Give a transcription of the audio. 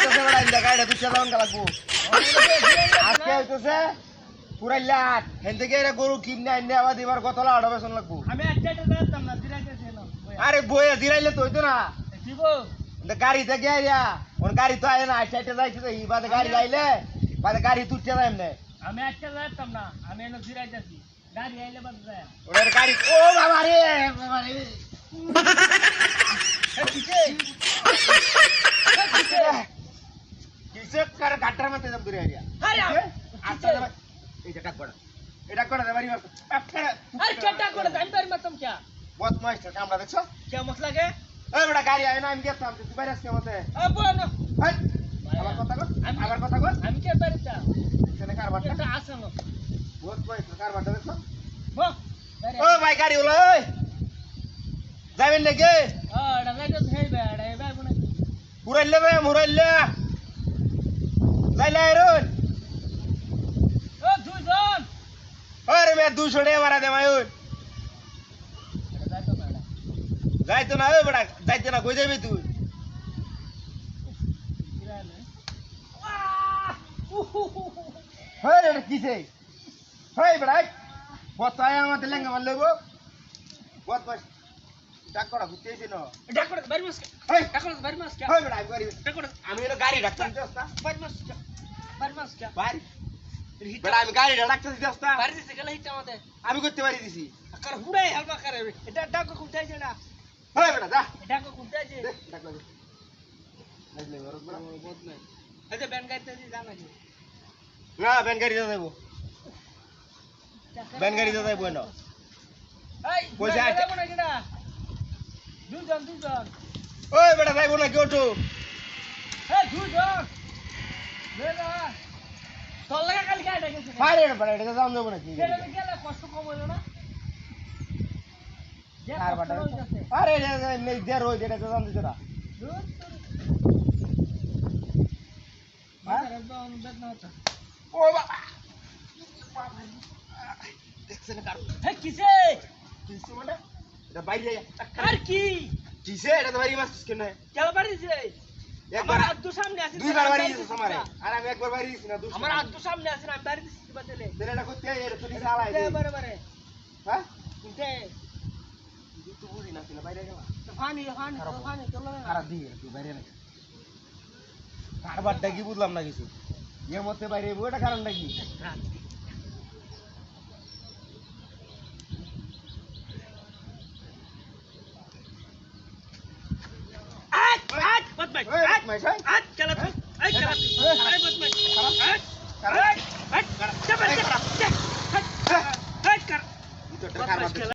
হইতেছে বড় ইন্দা গাড়িটা তুই চালান লাগবো আজকে হইতেছে পুরা লাট হেন থেকে এরা গরু কিনে আইনে আবার দিবার কতলা আড়া বেসন লাগবো আমি আজকে যাইতাম না দিরাইতেছি না আরে বইয়া দিরাইলে তো হইতো না ঠিক গাড়িতে গিয়া ওর গাড়ি তো আয় না আইসাইতে যাইছে এই বাদে গাড়ি আইলে বাদে গাড়ি তুলতে যাই এমনি আমি আজকে যাইতাম না আমি এনে দিরাইতেছি গাড়ি আইলে বাদ যায় ওর গাড়ি ও বাবা রে কিসে কার গাটার মধ্যে দম ধরে আইয়া আরে আচ্ছা এই যে টাক পড়া এটা করে দেবারি আরে কেটা করে আমি বাড়ি মারতাম কে বহুত মাস্টার কামড়া দেখছো কে মশলা কে এই বড় গাড়ি আয় না আমি গেছতাম তুই বাইরে আসতে মতে বলো হাই আবার কথা কর আমি কে বাড়িটা এখানে কার বাটা এটা আসো না বহুত মাস্টার কার বাটা দেখছো বল ও ভাই গাড়ি হলো ওই যাবেন নাকি এটা লাইট হেই বেড়া এবার কোন মুরাইলে ভাই মুরাইলে লাইলা রুন ও দুইজন আরে মে 200 টাকা মারা দে মাই ওই এটা যাইতো না যাইতো না ওই বড়া যাইতো না কই যাবি তুই হেই রে কিসে হেই বড়া বতায় আমাদের লেঙ্গা মারলে গো বহুত বাস ডাক করা ঘুরতেছি না ডাক করে বাড়ি মাস হেই ডাক করে বাড়ি মাস কে হেই বড়া আমি গাড়ি ডাক করে আমি এর গাড়ি ডাক্তার দিছতা বাড়ি মাস কে বাড়ি মাস কে বাড়ি বড়া আমি গাড়ি ডাক্তার দিছতা বাড়ি দিছে গেলে হিট আমাদের আমি করতে পারি দিছি আকার হুড়াই হালকা করে এটা ডাক কোথায় আছে না হেই বড়া যা ডাক কোথায় আছে ডাক লাগে লাগলে বড় বড় বহুত নাই আচ্ছা ব্যান গাড়িতে জানা কি না ব্যান গাড়ি যাবো ব্যান গাড়ি যাবো না এই পয়সা পয়সা আছে। আছে না কিনা দুজন ওই বেটা যাইবো না কি ওঠো এই দুজন লে না তোর লাগা কালি গাড়ি গেছে ফাইরে বেটা এটা যাম যাবো না কি গেলে গেলে কষ্ট কম হলো না কার বাটা আরে এমনি দেড় হই এটা তো জান দিছ না ও বাবা দেখছেন কার হ্যাঁ কিসে কিসে মানে এটা বাইরে যায় আর কি কিসে এটা তো বাইরে মাছ কেন কেন বাড়ি দিছে একবার আমার আদ্দু সামনে আছে দুইবার বাইরে দিছে আমারে আর আমি একবার বাইরে দিছি না আমার আদ্দু সামনে আছে আমি বাড়ি দিছি বাতেলে এটা করতে এটা তো দিছে আলাই বারে বারে হ্যাঁ কিনতে তুই বুঝি না তুই বাইরে গেলা ফানি চলো খারাপ দিয়ে তুই বাইরে না কারবারটা কি বুঝলাম না কিছু এর মধ্যে বাইরে ওটা কারণটা কি বদমাইশ বদমাইশ, এই? আজ খেলা এই খেলা আরে বদমাইশ আজ খারাপ আজ চাপ এই, খারাপ। আজ কর তুই তো একটা কারবার